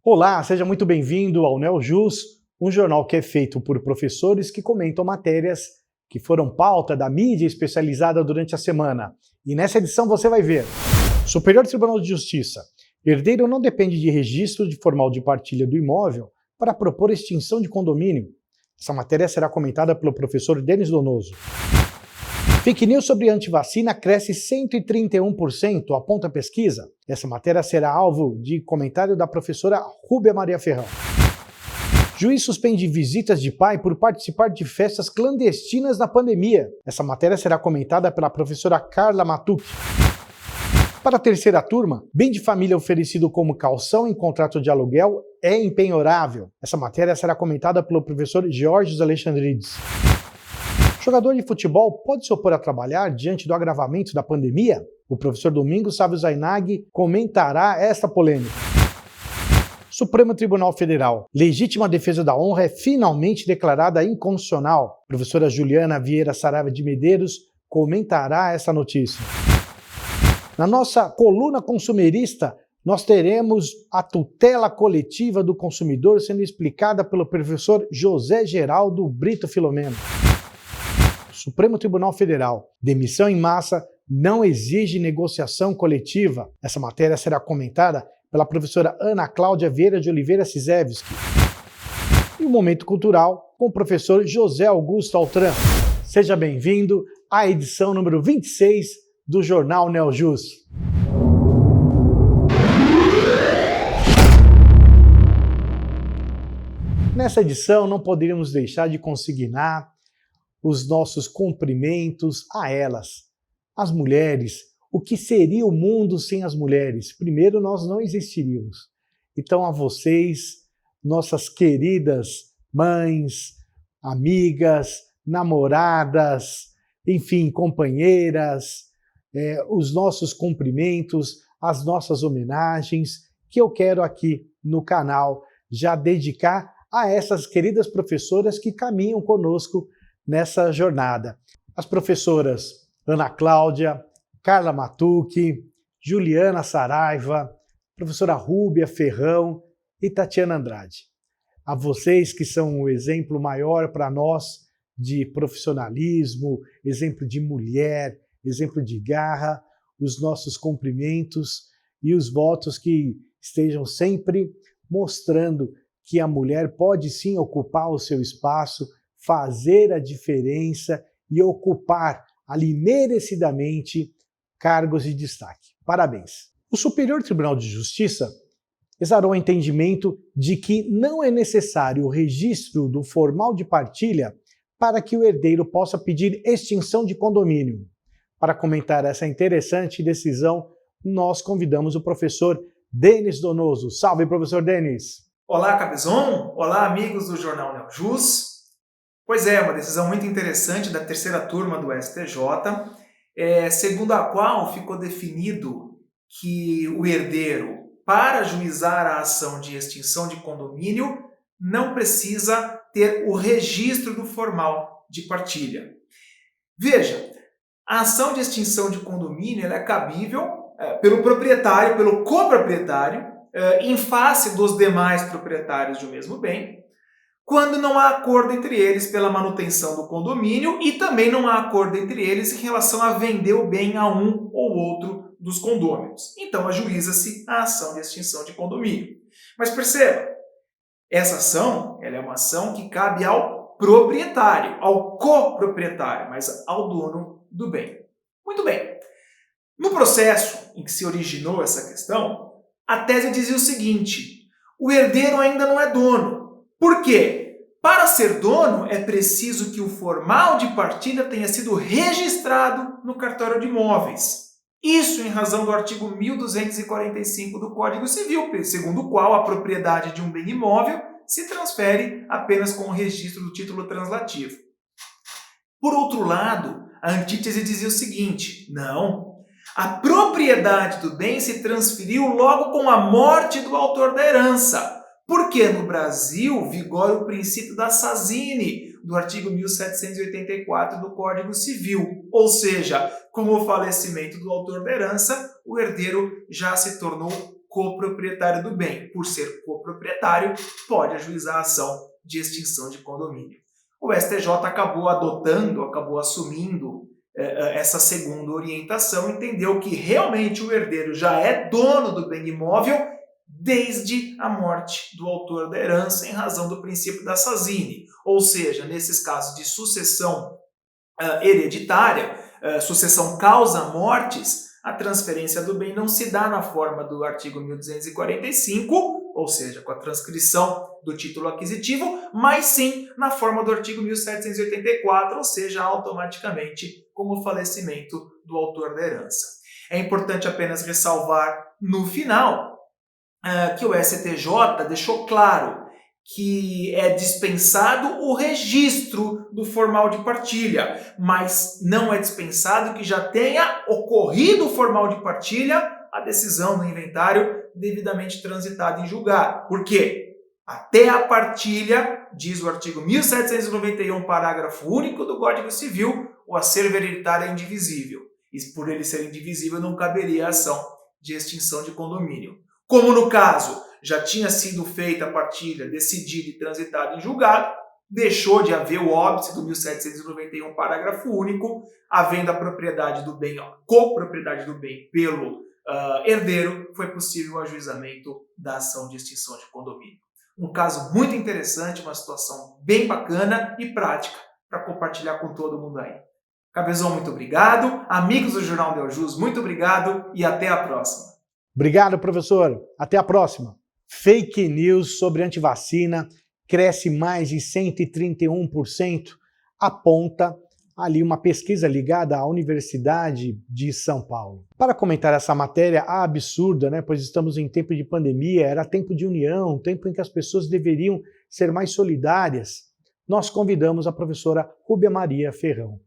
Olá, seja muito bem-vindo ao NeoJus, um jornal que é feito por professores que comentam matérias que foram pauta da mídia especializada durante a semana. E nessa edição você vai ver: Superior Tribunal de Justiça. Herdeiro não depende de registro de formal de partilha do imóvel para propor extinção de condomínio. Essa matéria será comentada pelo professor Denis Donoso. Fake news sobre antivacina cresce 131%, aponta a pesquisa. Essa matéria será alvo de comentário da professora Rúbia Maria Ferrão. Juiz suspende visitas de pai por participar de festas clandestinas na pandemia. Essa matéria será comentada pela professora Carla Matucci. Para a terceira turma, bem de família oferecido como calção em contrato de aluguel é impenhorável. Essa matéria será comentada pelo professor Georges Alexandrides. Jogador de futebol pode se opor a trabalhar diante do agravamento da pandemia? O professor Domingos Sávio Zainag comentará esta polêmica. Supremo Tribunal Federal. Legítima defesa da honra é finalmente declarada inconstitucional. Professora Juliana Vieira Saraiva de Medeiros comentará essa notícia. Na nossa coluna consumerista, nós teremos a tutela coletiva do consumidor sendo explicada pelo professor José Geraldo Brito Filomeno. Supremo Tribunal Federal. Demissão em massa não exige negociação coletiva. Essa matéria será comentada pela professora Ana Cláudia Vieira de Oliveira Cizewski. E o Momento Cultural com o professor José Augusto Altran. Seja bem-vindo à edição número 26 do Jornal NeoJus. Nessa edição não poderíamos deixar de consignar os nossos cumprimentos a elas, as mulheres. O que seria o mundo sem as mulheres? Primeiro, nós não existiríamos. Então, a vocês, nossas queridas mães, amigas, namoradas, enfim, companheiras, os nossos cumprimentos, as nossas homenagens, que eu quero aqui no canal já dedicar a essas queridas professoras que caminham conosco nessa jornada. As professoras Ana Cláudia, Carla Matucci, Juliana Saraiva, professora Rúbia Ferrão e Tatiana Andrade. A vocês que são o exemplo maior para nós de profissionalismo, exemplo de mulher, exemplo de garra, os nossos cumprimentos e os votos que estejam sempre mostrando que a mulher pode sim ocupar o seu espaço, fazer a diferença e ocupar ali merecidamente cargos de destaque. Parabéns! O Superior Tribunal de Justiça exarou o entendimento de que não é necessário o registro do formal de partilha para que o herdeiro possa pedir extinção de condomínio. Para comentar essa interessante decisão, nós convidamos o professor Denis Donoso. Salve, professor Denis! Olá, Cabezon! Olá, amigos do Jornal NeoJus! Pois é, uma decisão muito interessante da terceira turma do STJ, segundo a qual ficou definido que o herdeiro, para ajuizar a ação de extinção de condomínio, não precisa ter o registro do formal de partilha. Veja, a ação de extinção de condomínio ela é cabível pelo proprietário, pelo coproprietário, em face dos demais proprietários de um mesmo bem, quando não há acordo entre eles pela manutenção do condomínio e também não há acordo entre eles em relação a vender o bem a um ou outro dos condôminos. Então, ajuiza-se a ação de extinção de condomínio. Mas perceba, essa ação ela é uma ação que cabe ao proprietário, ao coproprietário, mas ao dono do bem. Muito bem. No processo em que se originou essa questão, a tese dizia o seguinte: o herdeiro ainda não é dono. Por quê? Para ser dono, é preciso que o formal de partilha tenha sido registrado no cartório de imóveis. Isso em razão do artigo 1245 do Código Civil, segundo o qual a propriedade de um bem imóvel se transfere apenas com o registro do título translativo. Por outro lado, a antítese dizia o seguinte: não, a propriedade do bem se transferiu logo com a morte do autor da herança. Porque no Brasil vigora o princípio da sazine, do artigo 1784 do Código Civil. Ou seja, com o falecimento do autor da herança, o herdeiro já se tornou coproprietário do bem. Por ser coproprietário, pode ajuizar a ação de extinção de condomínio. O STJ acabou assumindo essa segunda orientação, entendeu que realmente o herdeiro já é dono do bem imóvel desde a morte do autor da herança, em razão do princípio da Sazine. Ou seja, nesses casos de sucessão hereditária, sucessão causa mortes, a transferência do bem não se dá na forma do artigo 1245, ou seja, com a transcrição do título aquisitivo, mas sim na forma do artigo 1784, ou seja, automaticamente como falecimento do autor da herança. É importante apenas ressalvar no final que o STJ deixou claro que é dispensado o registro do formal de partilha, mas não é dispensado que já tenha ocorrido o formal de partilha, a decisão do inventário devidamente transitada em julgado. Por quê? Até a partilha, diz o artigo 1791, parágrafo único do Código Civil, o acervo hereditário é indivisível. E por ele ser indivisível, não caberia a ação de extinção de condomínio. Como no caso já tinha sido feita a partilha, decidida e transitada em julgado, deixou de haver o óbice do 1791, parágrafo único, havendo a propriedade do bem, copropriedade do bem pelo herdeiro, foi possível o ajuizamento da ação de extinção de condomínio. Um caso muito interessante, uma situação bem bacana e prática para compartilhar com todo mundo aí. Cabezon, muito obrigado. Amigos do Jornal Neojus, muito obrigado e até a próxima. Obrigado, professor. Até a próxima. Fake news sobre antivacina cresce mais de 131%, aponta ali uma pesquisa ligada à Universidade de São Paulo. Para comentar essa matéria absurda, pois estamos em tempo de pandemia, era tempo de união, tempo em que as pessoas deveriam ser mais solidárias, nós convidamos a professora Rúbia Maria Ferrão.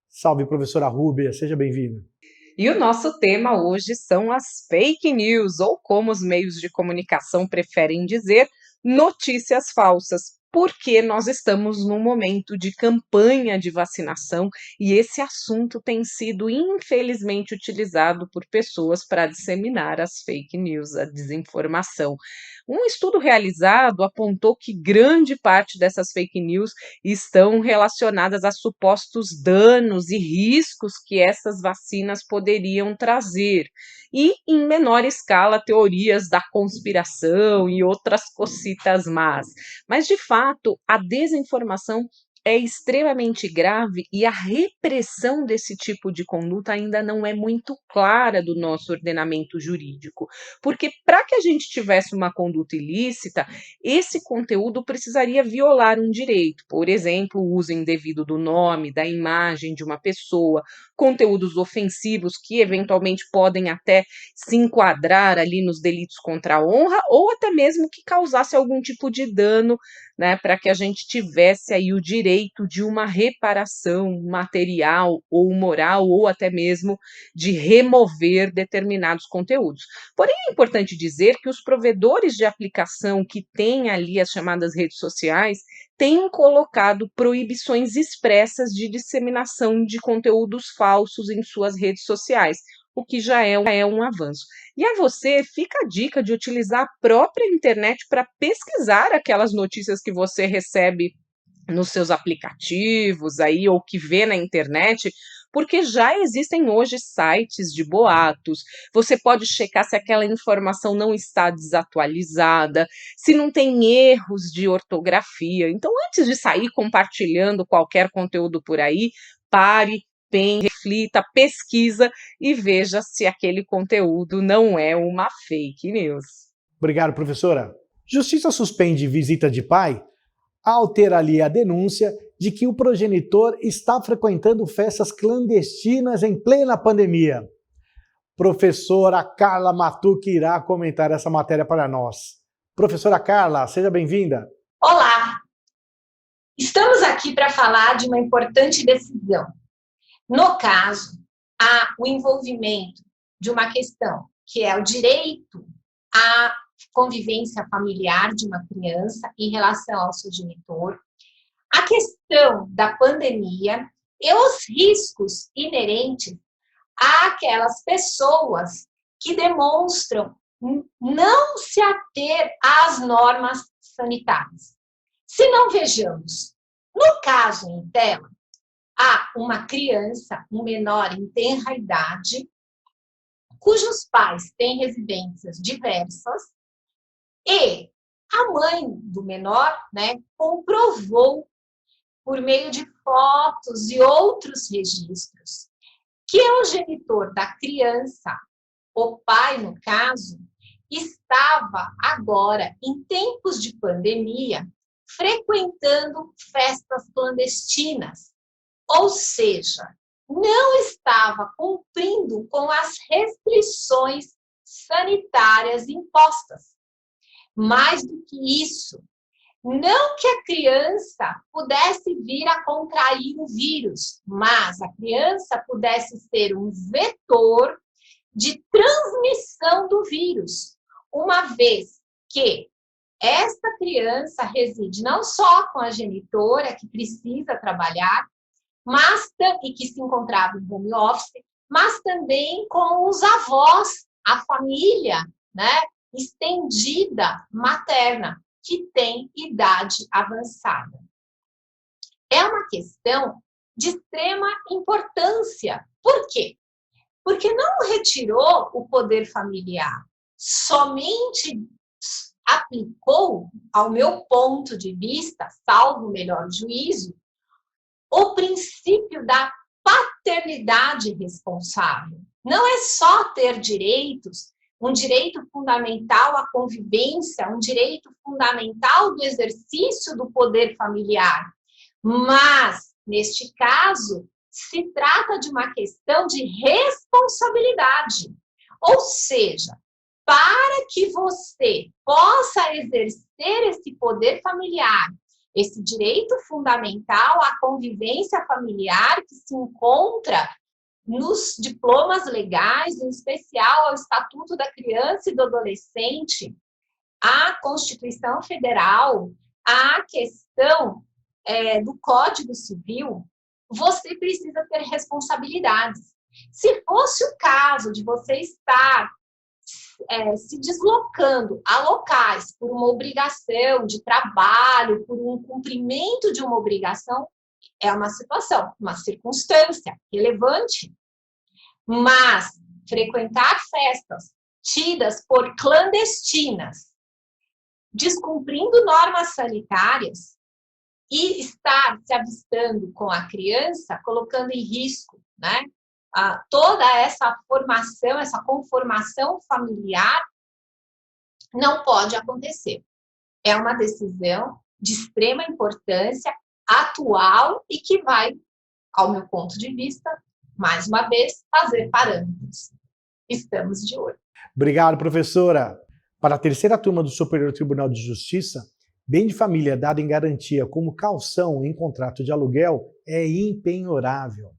Salve, professora Rúbia, seja bem-vinda. E o nosso tema hoje são as fake news, ou como os meios de comunicação preferem dizer, notícias falsas. Porque nós estamos num momento de campanha de vacinação e esse assunto tem sido, infelizmente, utilizado por pessoas para disseminar as fake news, a desinformação. Um estudo realizado apontou que grande parte dessas fake news estão relacionadas a supostos danos e riscos que essas vacinas poderiam trazer. E, em menor escala, teorias da conspiração e outras cositas más. Mas, de fato, a desinformação é extremamente grave e a repressão desse tipo de conduta ainda não é muito clara do nosso ordenamento jurídico. Porque para que a gente tivesse uma conduta ilícita, esse conteúdo precisaria violar um direito. Por exemplo, o uso indevido do nome, da imagem de uma pessoa, conteúdos ofensivos que eventualmente podem até se enquadrar ali nos delitos contra a honra ou até mesmo que causasse algum tipo de dano, para que a gente tivesse aí o direito de uma reparação material ou moral ou até mesmo de remover determinados conteúdos. Porém, é importante dizer que os provedores de aplicação que têm ali as chamadas redes sociais têm colocado proibições expressas de disseminação de conteúdos falsos em suas redes sociais, o que já é um avanço. E a você fica a dica de utilizar a própria internet para pesquisar aquelas notícias que você recebe nos seus aplicativos aí ou que vê na internet, porque já existem hoje sites de boatos, você pode checar se aquela informação não está desatualizada, se não tem erros de ortografia. Então, antes de sair compartilhando qualquer conteúdo por aí, pare, pense, reflita, pesquisa e veja se aquele conteúdo não é uma fake news. Obrigado, professora. Justiça suspende visita de pai ao ter ali a denúncia de que o progenitor está frequentando festas clandestinas em plena pandemia. Professora Carla Matucci irá comentar essa matéria para nós. Professora Carla, seja bem-vinda. Olá! Estamos aqui para falar de uma importante decisão. No caso, há o envolvimento de uma questão, que é o direito à convivência familiar de uma criança em relação ao seu genitor, a questão da pandemia e os riscos inerentes àquelas pessoas que demonstram não se ater às normas sanitárias. Se não, vejamos, no caso em tela, há uma criança, um menor em tenra idade, cujos pais têm residências diversas, e a mãe do menor, né, comprovou, por meio de fotos e outros registros, que o genitor da criança, o pai, no caso, estava agora, em tempos de pandemia, frequentando festas clandestinas, ou seja, não estava cumprindo com as restrições sanitárias impostas. Mais do que isso, não que a criança pudesse vir a contrair o vírus, mas a criança pudesse ser um vetor de transmissão do vírus, uma vez que esta criança reside não só com a genitora, que precisa trabalhar, e que se encontrava em home office, mas também com os avós, a família, né, estendida materna, que tem idade avançada. É uma questão de extrema importância. Por quê? Porque não retirou o poder familiar, somente aplicou, ao meu ponto de vista, salvo o melhor juízo, o princípio da paternidade responsável. Não é só ter direitos, um direito fundamental à convivência, um direito fundamental do exercício do poder familiar, mas, neste caso, se trata de uma questão de responsabilidade. Ou seja, para que você possa exercer esse poder familiar, esse direito fundamental à convivência familiar que se encontra nos diplomas legais, em especial ao Estatuto da Criança e do Adolescente, à Constituição Federal, à questão do Código Civil, você precisa ter responsabilidades. Se fosse o caso de você estar se deslocando a locais por uma obrigação de trabalho, por um cumprimento de uma obrigação, é uma situação, uma circunstância relevante. Mas frequentar festas tidas por clandestinas, descumprindo normas sanitárias e estar se avistando com a criança, colocando em risco, né, toda essa formação, essa conformação familiar, não pode acontecer. É uma decisão de extrema importância, atual, e que vai, ao meu ponto de vista, mais uma vez, fazer parâmetros. Estamos de olho. Obrigado, professora. Para a terceira turma do Superior Tribunal de Justiça, bem de família dado em garantia como calção em contrato de aluguel é impenhorável.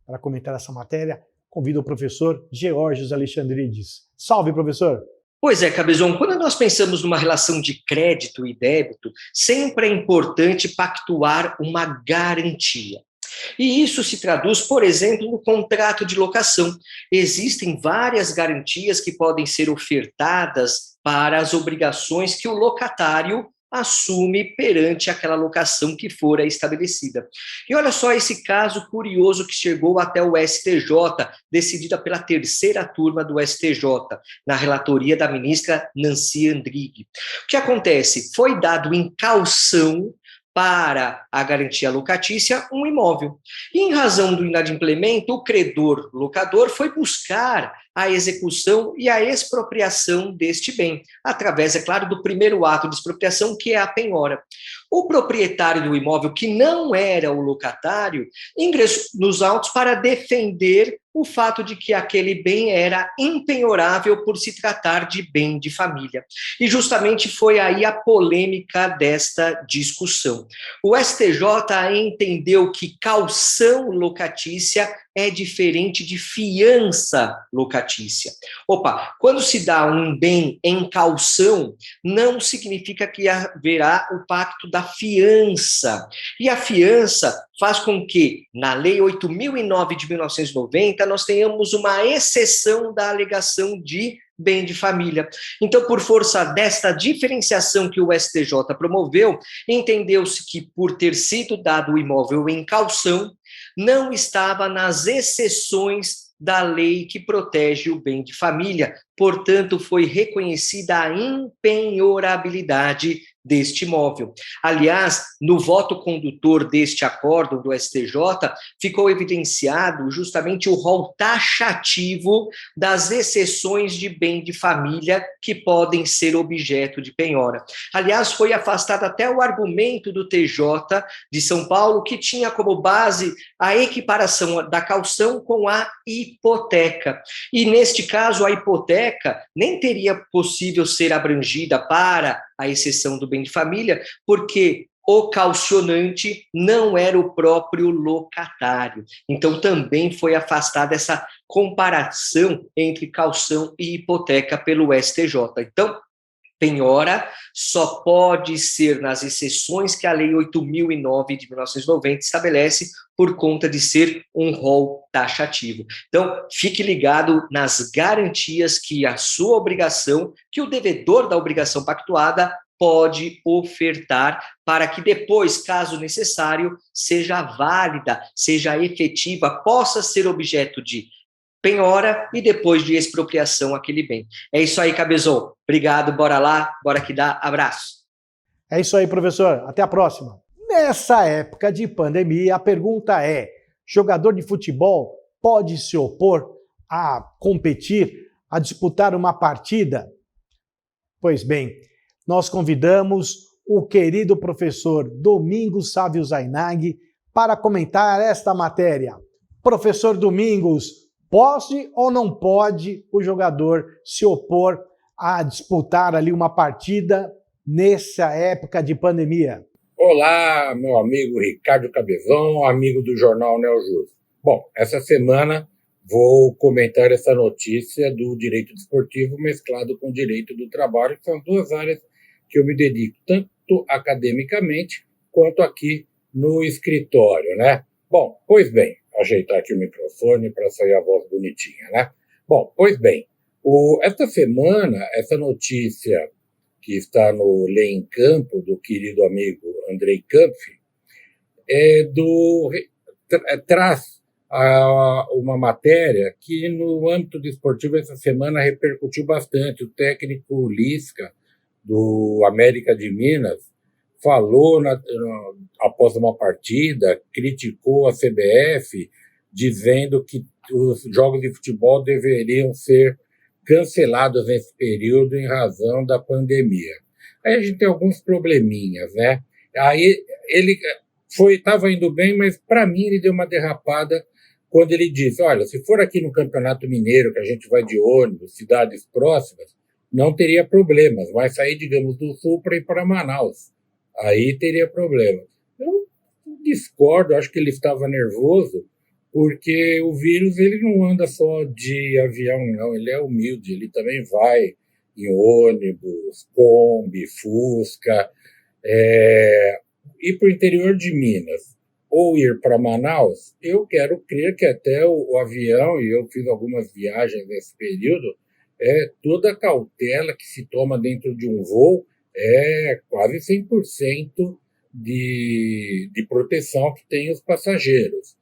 Para comentar essa matéria, convido o professor Geórgios Alexandrides. Salve, professor! Pois é, Cabezon, quando nós pensamos numa relação de crédito e débito, sempre é importante pactuar uma garantia. E isso se traduz, por exemplo, no contrato de locação. Existem várias garantias que podem ser ofertadas para as obrigações que o locatário assume perante aquela locação que for estabelecida. E olha só esse caso curioso que chegou até o STJ, decidida pela terceira turma do STJ, na relatoria da ministra Nancy Andrighi. O que acontece? Foi dado em caução para a garantia locatícia um imóvel. E em razão do inadimplemento, o credor locador foi buscar a execução e a expropriação deste bem, através, é claro, do primeiro ato de expropriação, que é a penhora. O proprietário do imóvel, que não era o locatário, ingressou nos autos para defender o fato de que aquele bem era impenhorável por se tratar de bem de família. E justamente foi aí a polêmica desta discussão. O STJ entendeu que caução locatícia é diferente de fiança locatícia. Opa, quando se dá um bem em caução, não significa que haverá o pacto da fiança. E a fiança faz com que, na Lei 8.009 de 1990, nós tenhamos uma exceção da alegação de bem de família. Então, por força desta diferenciação que o STJ promoveu, entendeu-se que, por ter sido dado o imóvel em caução, não estava nas exceções da lei que protege o bem de família. Portanto, foi reconhecida a impenhorabilidade deste imóvel. Aliás, no voto condutor deste acórdão do STJ, ficou evidenciado justamente o rol taxativo das exceções de bem de família que podem ser objeto de penhora. Aliás, foi afastado até o argumento do TJ de São Paulo, que tinha como base a equiparação da caução com a hipoteca. E, neste caso, a hipoteca nem teria possível ser abrangida para a exceção do bem de família, porque o caucionante não era o próprio locatário. Então, também foi afastada essa comparação entre caução e hipoteca pelo STJ. Então, penhora só pode ser nas exceções que a Lei 8.009 de 1990 estabelece, por conta de ser um rol taxativo. Então, fique ligado nas garantias que a sua obrigação, que o devedor da obrigação pactuada pode ofertar para que depois, caso necessário, seja válida, seja efetiva, possa ser objeto de penhora e depois de expropriação aquele bem. É isso aí, Cabezon. Obrigado, bora lá, bora que dá. Abraço. É isso aí, professor. Até a próxima. Nessa época de pandemia, a pergunta é: jogador de futebol pode se opor a competir, a disputar uma partida? Pois bem, nós convidamos o querido professor Domingos Sávio Zainag para comentar esta matéria. Professor Domingos, pode ou não pode o jogador se opor a disputar ali uma partida nessa época de pandemia? Olá, meu amigo Ricardo Cabezon, amigo do jornal Neo Jus. Bom, essa semana vou comentar essa notícia do direito desportivo mesclado com o direito do trabalho, que são duas áreas que eu me dedico, tanto academicamente quanto aqui no escritório, né? Bom, pois bem, ajeitar aqui o microfone para sair a voz bonitinha, né? Bom, pois bem, esta semana, essa notícia que está no Lê em Campo, do querido amigo Andrei Kampf, traz uma matéria que, no âmbito desportivo, essa semana repercutiu bastante. O técnico Lisca, do América de Minas, falou após uma partida, criticou a CBF, dizendo que os jogos de futebol deveriam ser cancelados nesse período em razão da pandemia. Aí a gente tem alguns probleminhas, né? Aí ele estava indo bem, mas para mim ele deu uma derrapada quando ele disse: olha, se for aqui no Campeonato Mineiro, que a gente vai de ônibus, cidades próximas, não teria problemas, mas sair, digamos, do Sul para ir para Manaus, aí teria problema. Eu discordo, acho que ele estava nervoso, porque o vírus ele não anda só de avião, não, ele é humilde, ele também vai em ônibus, Kombi, Fusca, ir para o interior de Minas ou ir para Manaus. Eu quero crer que até o avião, e eu fiz algumas viagens nesse período, toda a cautela que se toma dentro de um voo é quase 100% de proteção que tem os passageiros.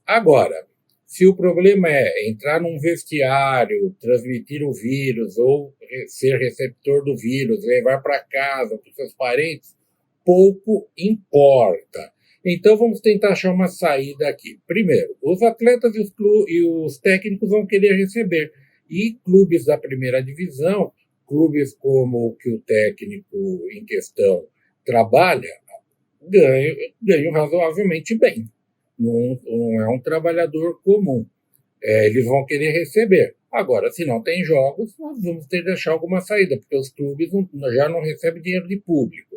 Agora, se o problema é entrar num vestiário, transmitir o vírus ou ser receptor do vírus, levar para casa, para os seus parentes, pouco importa. Então, vamos tentar achar uma saída aqui. Primeiro, os atletas e os técnicos vão querer receber. E clubes da primeira divisão, clubes como o que o técnico em questão trabalha, ganham razoavelmente bem. Não é um trabalhador comum. Eles vão querer receber. Agora, se não tem jogos, nós vamos ter que achar alguma saída, porque os clubes já não recebem dinheiro de público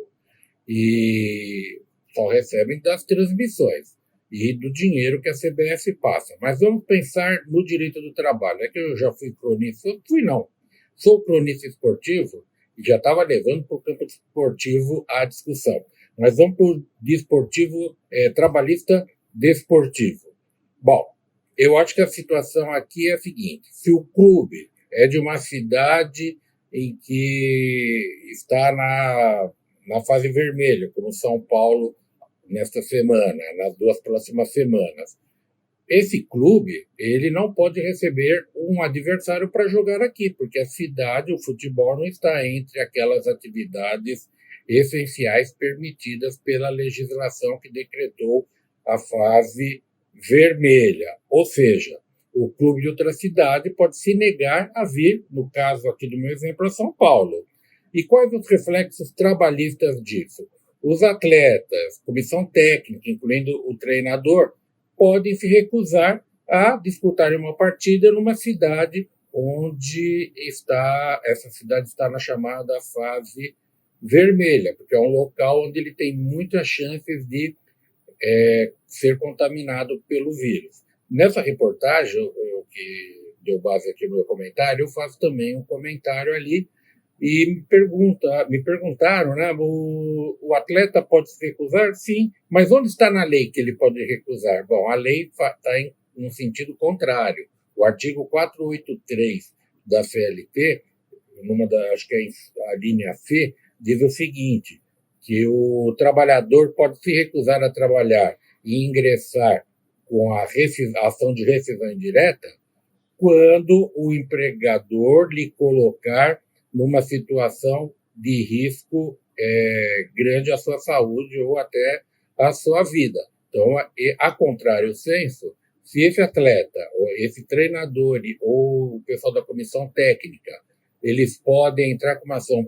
e só recebem das transmissões. e do dinheiro que a CBF passa. Mas vamos pensar no direito do trabalho. É que eu já fui cronista, sou cronista esportivo e já estava levando para o campo esportivo a discussão. Mas vamos para o desportivo, trabalhista desportivo. Bom, eu acho que a situação aqui é a seguinte: se o clube é de uma cidade em que está na fase vermelha, como São Paulo nesta semana, nas 2 próximas semanas, esse clube ele não pode receber um adversário para jogar aqui, porque a cidade, o futebol, não está entre aquelas atividades essenciais permitidas pela legislação que decretou a fase vermelha. Ou seja, o clube de outra cidade pode se negar a vir, no caso aqui do meu exemplo, a São Paulo. E quais os reflexos trabalhistas disso? Os atletas, comissão técnica, incluindo o treinador, podem se recusar a disputar uma partida numa cidade onde essa cidade está na chamada fase vermelha, porque é um local onde ele tem muitas chances de ser contaminado pelo vírus. Nessa reportagem, que deu base aqui no meu comentário, eu faço também um comentário ali e me perguntaram, né, o atleta pode se recusar? Sim, mas onde está na lei que ele pode recusar? Bom, a lei está em um sentido contrário. O artigo 483 da CLT, acho que é a linha C, diz o seguinte, que o trabalhador pode se recusar a trabalhar e ingressar com a ação de rescisão indireta quando o empregador lhe colocar numa situação de risco grande à sua saúde ou até à sua vida. Então, a contrário senso, se esse atleta, ou esse treinador ou o pessoal da comissão técnica, eles podem entrar com uma ação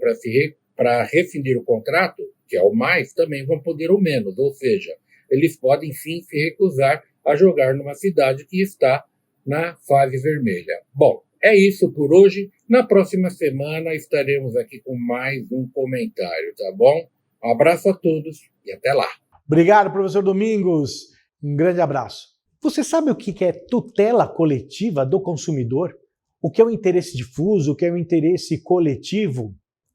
para rescindir o contrato, que é o mais, também vão poder o menos, ou seja, eles podem sim se recusar a jogar numa cidade que está na fase vermelha. Bom, é isso por hoje. Na próxima semana estaremos aqui com mais um comentário, tá bom? Um abraço a todos e até lá. Obrigado, professor Domingos. Um grande abraço. Você sabe o que é tutela coletiva do consumidor? O que é o interesse difuso? O que é o interesse coletivo?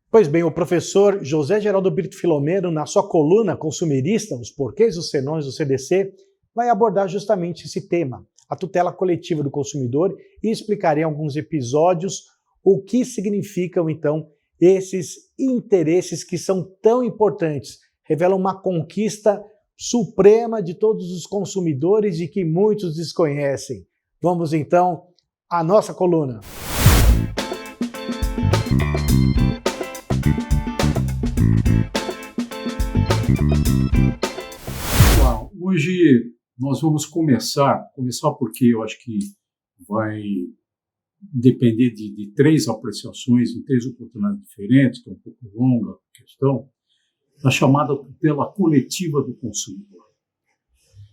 Pois bem, o professor José Geraldo Brito Filomeno, na sua coluna Consumerista, os porquês, os senões do CDC, vai abordar justamente esse tema, a tutela coletiva do consumidor, e explicar em alguns episódios o que significam, então, esses interesses que são tão importantes, revelam uma conquista suprema de todos os consumidores e que muitos desconhecem. Vamos, então, à nossa coluna. Hoje nós vamos começar porque eu acho que vai depender de 3 apreciações em 3 oportunidades diferentes, que é um pouco longa a questão, da chamada tutela coletiva do consumidor.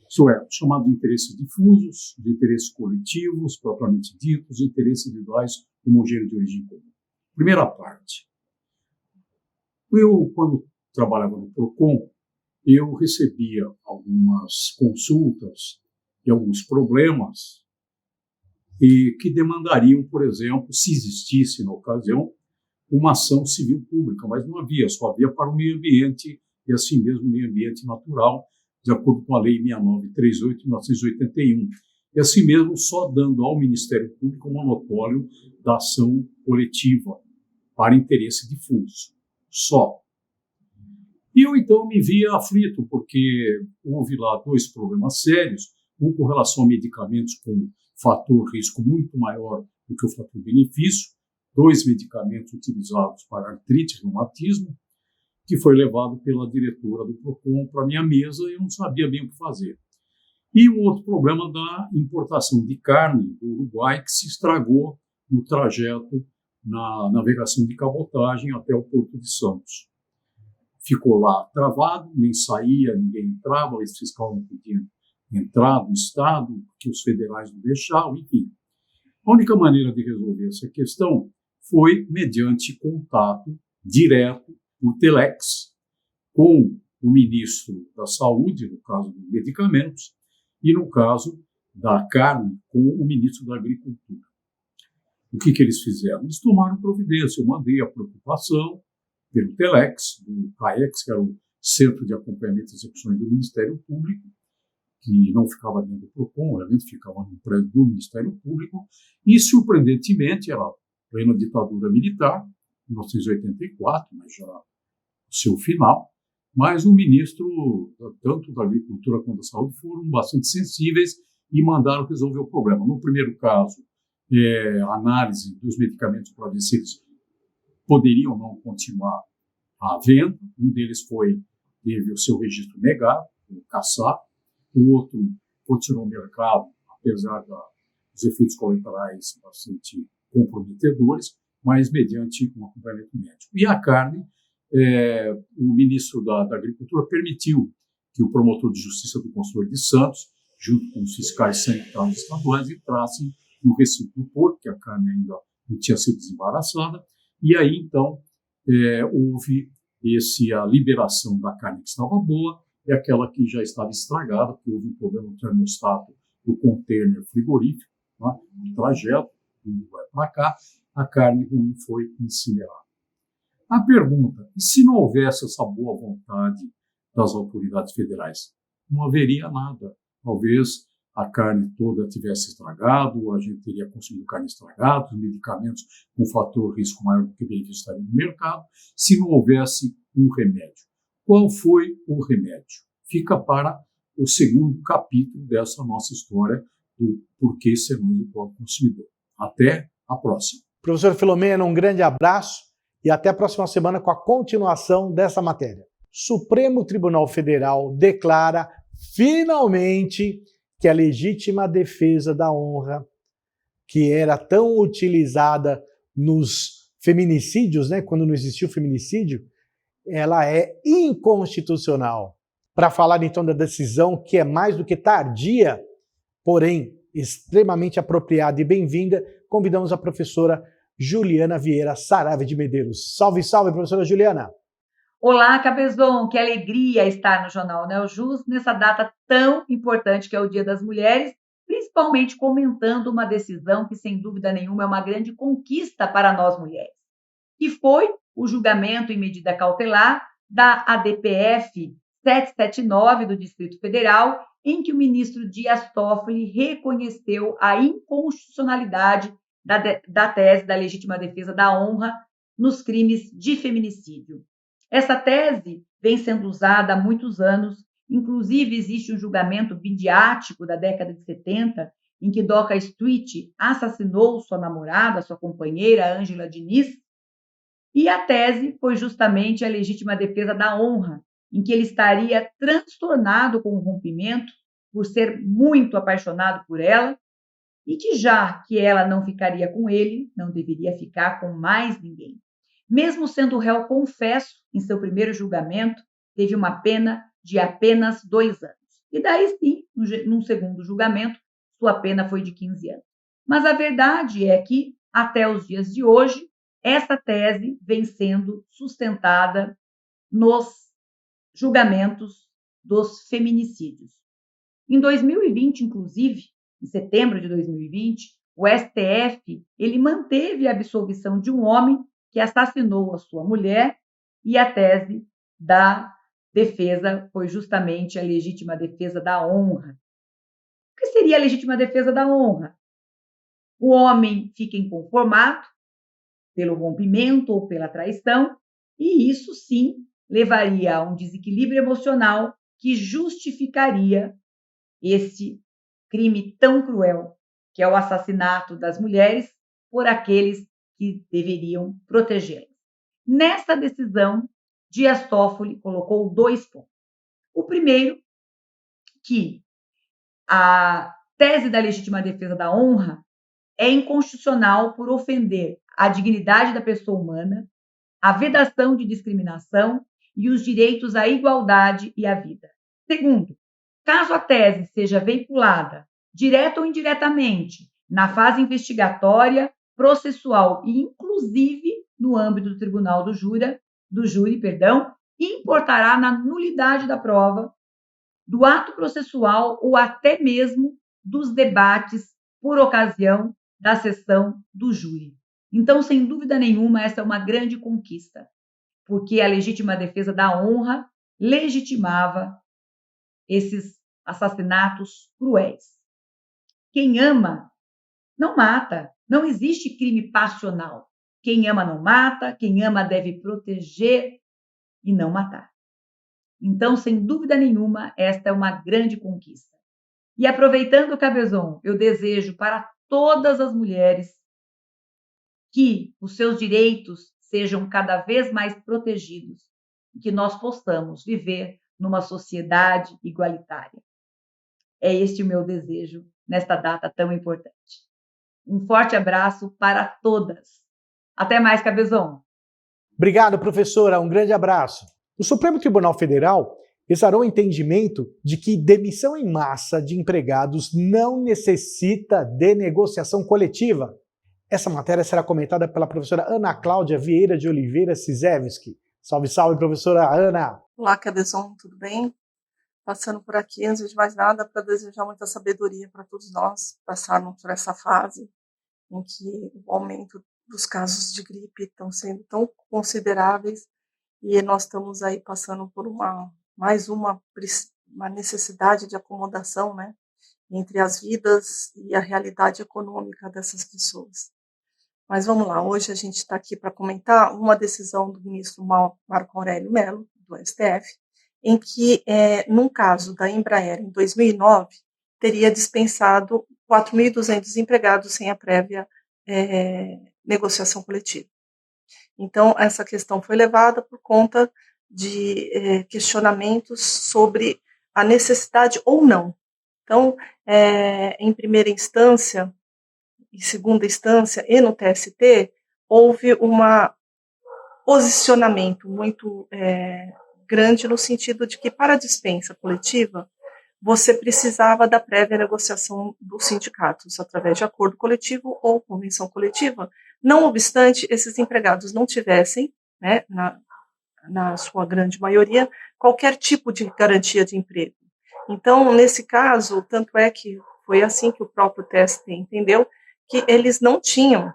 Isso é, chamado de interesses difusos, de interesses coletivos, propriamente ditos, interesses individuais homogêneos de origem comum. Primeira parte. Eu, quando trabalhava no PROCON, eu recebia algumas consultas e alguns problemas e que demandariam, por exemplo, se existisse na ocasião, uma ação civil pública, mas não havia, só havia para o meio ambiente e assim mesmo o meio ambiente natural, de acordo com a Lei 6938 de 1981. E assim mesmo só dando ao Ministério Público o monopólio da ação coletiva para interesse difuso. Só. E eu, então, me via aflito, porque houve lá 2 problemas sérios, um com relação a medicamentos com fator risco muito maior do que o fator benefício, 2 medicamentos utilizados para artrite e reumatismo, que foi levado pela diretora do PROCON para a minha mesa e eu não sabia bem o que fazer. E um outro problema da importação de carne do Uruguai, que se estragou no trajeto na navegação de cabotagem até o Porto de Santos. Ficou lá travado, nem saía, ninguém entrava, o fiscal não podia entrar do Estado, que os federais não deixavam, enfim. A única maneira de resolver essa questão foi mediante contato direto, por telex, com o ministro da Saúde, no caso dos medicamentos, e no caso da carne, com o ministro da Agricultura. O que eles fizeram? Eles tomaram providência. Eu mandei a preocupação pelo TELEX, do CAEX, que era o Centro de Acompanhamento e Execuções do Ministério Público, que não ficava dentro do PROCON, realmente ficava no prédio do Ministério Público, e, surpreendentemente, era plena ditadura militar, 1984, mas já o seu final, mas o ministro, tanto da Agricultura quanto da Saúde, foram bastante sensíveis e mandaram resolver o problema. No primeiro caso, a análise dos medicamentos para ver se eles poderiam ou não continuar à venda. Um deles teve o seu registro negado, o CASSA. O outro continuou no mercado, apesar dos efeitos colaterais bastante comprometedores, mas mediante um acompanhamento médico. E a carne, o ministro da Agricultura permitiu que o promotor de justiça do Conselho de Santos, junto com os fiscais sanitários estaduais, entrassem no recinto do porto, que a carne ainda não tinha sido desembaraçada, e aí, então, houve a liberação da carne que estava boa e aquela que já estava estragada, porque houve um problema no termostato do container frigorífico, né, no trajeto, do vai para cá, a carne ruim foi incinerada. A pergunta, e se não houvesse essa boa vontade das autoridades federais? Não haveria nada. Talvez a carne toda tivesse estragado, a gente teria consumido carne estragada, os medicamentos com fator risco maior do que benefício estariam no mercado, se não houvesse um remédio. Qual foi o remédio? Fica para o segundo capítulo dessa nossa história do porquê sermos o pobre consumidor. Até a próxima. Professor Filomeno, um grande abraço e até a próxima semana com a continuação dessa matéria. Supremo Tribunal Federal declara finalmente que a legítima defesa da honra, que era tão utilizada nos feminicídios, né, quando não existia o feminicídio, ela é inconstitucional. Para falar então da decisão que é mais do que tardia, porém extremamente apropriada e bem-vinda, convidamos a professora Juliana Vieira Saraiva de Medeiros. Salve, salve, professora Juliana! Olá, Cabezon, que alegria estar no Jornal Neljus nessa data tão importante que é o Dia das Mulheres, principalmente comentando uma decisão que, sem dúvida nenhuma, é uma grande conquista para nós mulheres, que foi o julgamento em medida cautelar da ADPF 779 do Distrito Federal, em que o ministro Dias Toffoli reconheceu a inconstitucionalidade da tese da legítima defesa da honra nos crimes de feminicídio. Essa tese vem sendo usada há muitos anos, inclusive existe um julgamento midiático da década de 70, em que Doca Street assassinou sua namorada, sua companheira, Ângela Diniz, e a tese foi justamente a legítima defesa da honra, em que ele estaria transtornado com o rompimento por ser muito apaixonado por ela, e que já que ela não ficaria com ele, não deveria ficar com mais ninguém. Mesmo sendo réu confesso em seu primeiro julgamento, teve uma pena de apenas 2 anos. E daí sim, num segundo julgamento, sua pena foi de 15 anos. Mas a verdade é que, até os dias de hoje, essa tese vem sendo sustentada nos julgamentos dos feminicídios. Em 2020, inclusive, em setembro de 2020, o STF ele manteve a absolvição de um homem que assassinou a sua mulher, e a tese da defesa foi justamente a legítima defesa da honra. O que seria a legítima defesa da honra? O homem fica inconformado pelo rompimento ou pela traição, e isso sim levaria a um desequilíbrio emocional que justificaria esse crime tão cruel, que é o assassinato das mulheres por aqueles que deveriam protegê-las. Nessa decisão, Dias Toffoli colocou 2 pontos. O primeiro, que a tese da legítima defesa da honra é inconstitucional por ofender a dignidade da pessoa humana, a vedação de discriminação e os direitos à igualdade e à vida. Segundo, caso a tese seja veiculada, direta ou indiretamente, na fase investigatória, processual e, inclusive, no âmbito do tribunal do júri, importará na nulidade da prova do ato processual ou até mesmo dos debates por ocasião da sessão do júri. Então, sem dúvida nenhuma, essa é uma grande conquista, porque a legítima defesa da honra legitimava esses assassinatos cruéis. Quem ama não mata, não existe crime passional. Quem ama não mata, quem ama deve proteger e não matar. Então, sem dúvida nenhuma, esta é uma grande conquista. E aproveitando, Cabezon, eu desejo para todas as mulheres que os seus direitos sejam cada vez mais protegidos e que nós possamos viver numa sociedade igualitária. É este o meu desejo nesta data tão importante. Um forte abraço para todas. Até mais, Cabezon. Obrigado, professora. Um grande abraço. O Supremo Tribunal Federal exarou o entendimento de que demissão em massa de empregados não necessita de negociação coletiva. Essa matéria será comentada pela professora Ana Cláudia Vieira de Oliveira Cizewski. Salve, salve, professora Ana! Olá, Cabezon, tudo bem? Passando por aqui, antes de mais nada, para desejar muita sabedoria para todos nós passarmos por essa fase em que o aumento dos casos de gripe estão sendo tão consideráveis e nós estamos aí passando por mais uma necessidade de acomodação, né, entre as vidas e a realidade econômica dessas pessoas. Mas vamos lá, hoje a gente está aqui para comentar uma decisão do ministro Marco Aurélio Mello, do STF, em que, num caso da Embraer, em 2009, teria dispensado 4.200 empregados sem a prévia negociação coletiva. Então, essa questão foi levada por conta de questionamentos sobre a necessidade ou não. Então, em primeira instância, em segunda instância e no TST, houve um posicionamento muito grande no sentido de que, para a dispensa coletiva, você precisava da prévia negociação dos sindicatos, através de acordo coletivo ou convenção coletiva. Não obstante, esses empregados não tivessem, né, na sua grande maioria, qualquer tipo de garantia de emprego. Então, nesse caso, tanto é que foi assim que o próprio TST entendeu, que eles não tinham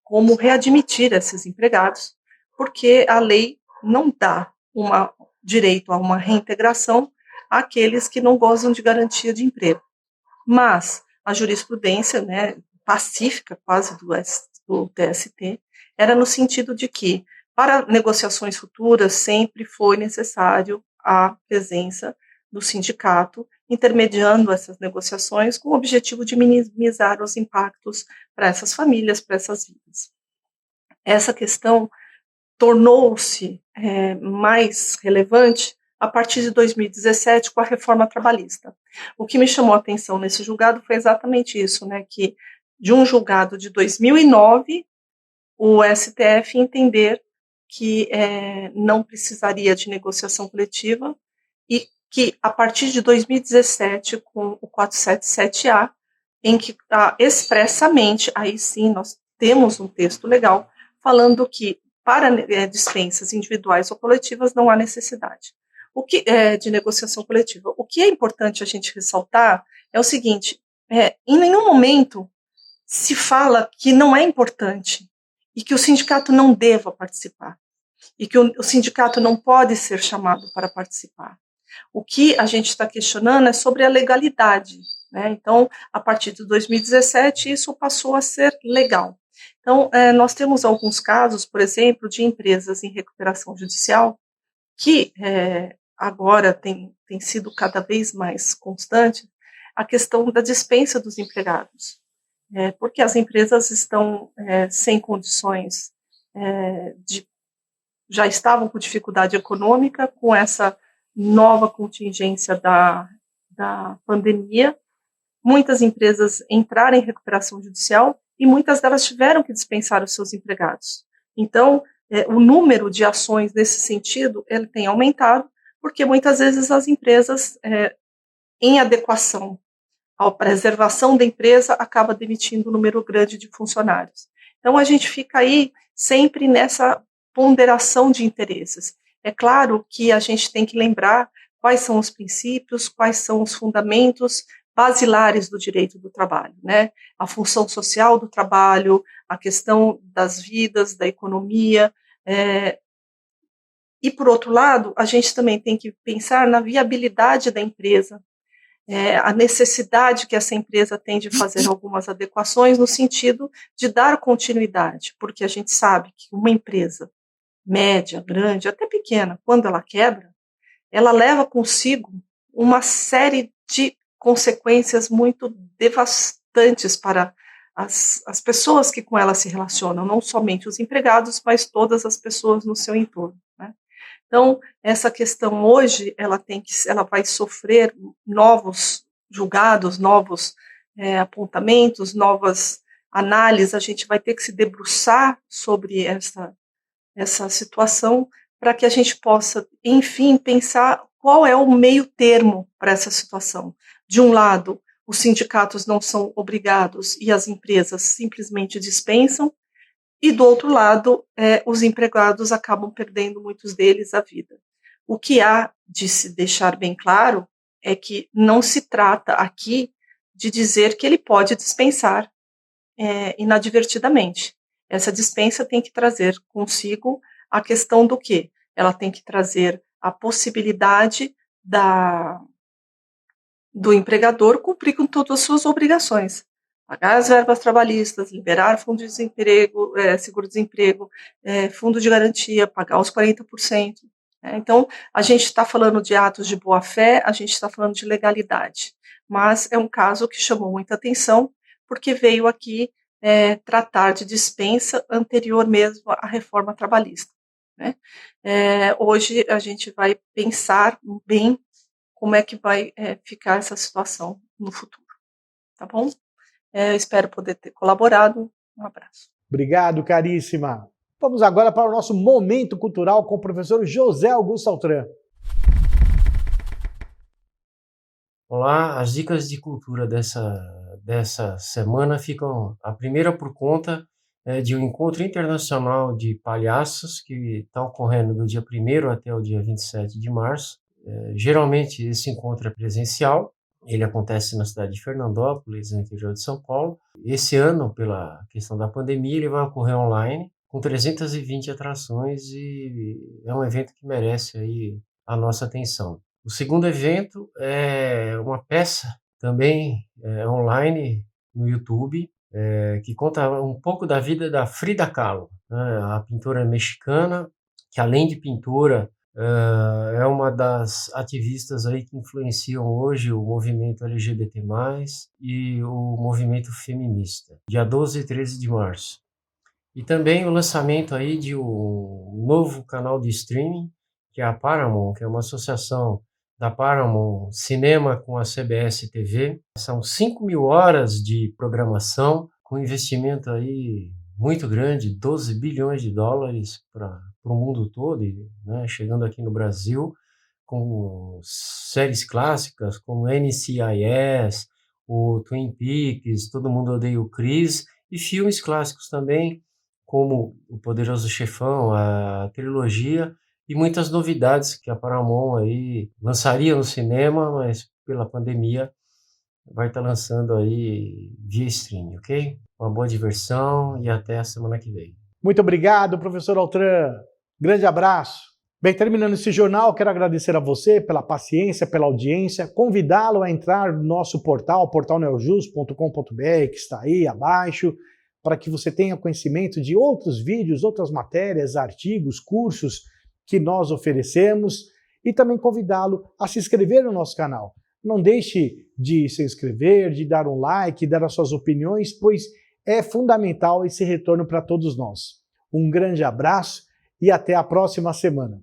como readmitir esses empregados, porque a lei não dá direito a uma reintegração àqueles que não gozam de garantia de emprego. Mas a jurisprudência, né, pacífica quase do TST, era no sentido de que, para negociações futuras, sempre foi necessário a presença do sindicato, intermediando essas negociações com o objetivo de minimizar os impactos para essas famílias, para essas vidas. Essa questão tornou-se mais relevante a partir de 2017 com a reforma trabalhista. O que me chamou a atenção nesse julgado foi exatamente isso, né, que de um julgado de 2009, o STF entender que não precisaria de negociação coletiva e que, a partir de 2017, com o 477-A, em que expressamente, aí sim, nós temos um texto legal falando que, para dispensas individuais ou coletivas, não há necessidade de negociação coletiva. O que é importante a gente ressaltar é o seguinte, em nenhum momento se fala que não é importante e que o sindicato não deva participar e que o sindicato não pode ser chamado para participar. O que a gente está questionando é sobre a legalidade, né? Então, a partir de 2017, isso passou a ser legal. Então, nós temos alguns casos, por exemplo, de empresas em recuperação judicial que agora tem sido cada vez mais constante a questão da dispensa dos empregados, porque as empresas estão sem condições, já estavam com dificuldade econômica, com essa nova contingência da pandemia, muitas empresas entraram em recuperação judicial e muitas delas tiveram que dispensar os seus empregados. Então, o número de ações nesse sentido, ele tem aumentado, porque muitas vezes as empresas, em adequação à preservação da empresa, acaba demitindo um número grande de funcionários. Então, a gente fica aí sempre nessa ponderação de interesses. É claro que a gente tem que lembrar quais são os princípios, quais são os fundamentos basilares do direito do trabalho, né? A função social do trabalho, a questão das vidas, da economia, e, por outro lado, a gente também tem que pensar na viabilidade da empresa, a necessidade que essa empresa tem de fazer algumas adequações no sentido de dar continuidade, porque a gente sabe que uma empresa média, grande, até pequena, quando ela quebra, ela leva consigo uma série de consequências muito devastantes para as pessoas que com ela se relacionam, não somente os empregados, mas todas as pessoas no seu entorno, né? Então, essa questão hoje, ela vai sofrer novos julgados, novos apontamentos, novas análises, a gente vai ter que se debruçar sobre essa situação para que a gente possa, enfim, pensar qual é o meio termo para essa situação. De um lado, os sindicatos não são obrigados e as empresas simplesmente dispensam, e do outro lado, os empregados acabam perdendo, muitos deles, a vida. O que há de se deixar bem claro é que não se trata aqui de dizer que ele pode dispensar inadvertidamente. Essa dispensa tem que trazer consigo a questão do quê? Ela tem que trazer a possibilidade do empregador cumprir com todas as suas obrigações. Pagar as verbas trabalhistas, liberar fundo de desemprego, seguro-desemprego, fundo de garantia, pagar os 40%. Então, a gente está falando de atos de boa-fé, a gente está falando de legalidade. Mas é um caso que chamou muita atenção, porque veio aqui tratar de dispensa anterior mesmo à reforma trabalhista, né? Hoje a gente vai pensar bem como é que vai ficar essa situação no futuro, tá bom? Espero poder ter colaborado. Um abraço. Obrigado, caríssima. Vamos agora para o nosso Momento Cultural com o professor José Augusto Altran. Olá, as dicas de cultura dessa semana ficam, a primeira por conta de um encontro internacional de palhaços que está ocorrendo do dia 1º até o dia 27 de março. Geralmente esse encontro é presencial, ele acontece na cidade de Fernandópolis, no interior de São Paulo. Esse ano, pela questão da pandemia, ele vai ocorrer online, com 320 atrações, e é um evento que merece aí a nossa atenção. O segundo evento é uma peça também online no YouTube, que conta um pouco da vida da Frida Kahlo, né, a pintora mexicana, que além de pintora, é uma das ativistas aí que influenciam hoje o movimento LGBT+, e o movimento feminista, dia 12 e 13 de março. E também o lançamento aí de um novo canal de streaming, que é a Paramount, que é uma associação da Paramount Cinema com a CBS TV. São 5.000 horas de programação, com investimento aí muito grande, 12 bilhões de dólares para o mundo todo, né, chegando aqui no Brasil, com séries clássicas como NCIS, o Twin Peaks, Todo Mundo Odeia o Chris, e filmes clássicos também, como O Poderoso Chefão, a trilogia, e muitas novidades que a Paramount aí lançaria no cinema, mas pela pandemia vai estar lançando aí via streaming, ok? Uma boa diversão e até a semana que vem. Muito obrigado, professor Altran. Grande abraço. Bem, terminando esse jornal, quero agradecer a você pela paciência, pela audiência, convidá-lo a entrar no nosso portal, portalneojus.com.br, que está aí abaixo, para que você tenha conhecimento de outros vídeos, outras matérias, artigos, cursos que nós oferecemos, e também convidá-lo a se inscrever no nosso canal. Não deixe de se inscrever, de dar um like, dar as suas opiniões, pois é fundamental esse retorno para todos nós. Um grande abraço e até a próxima semana.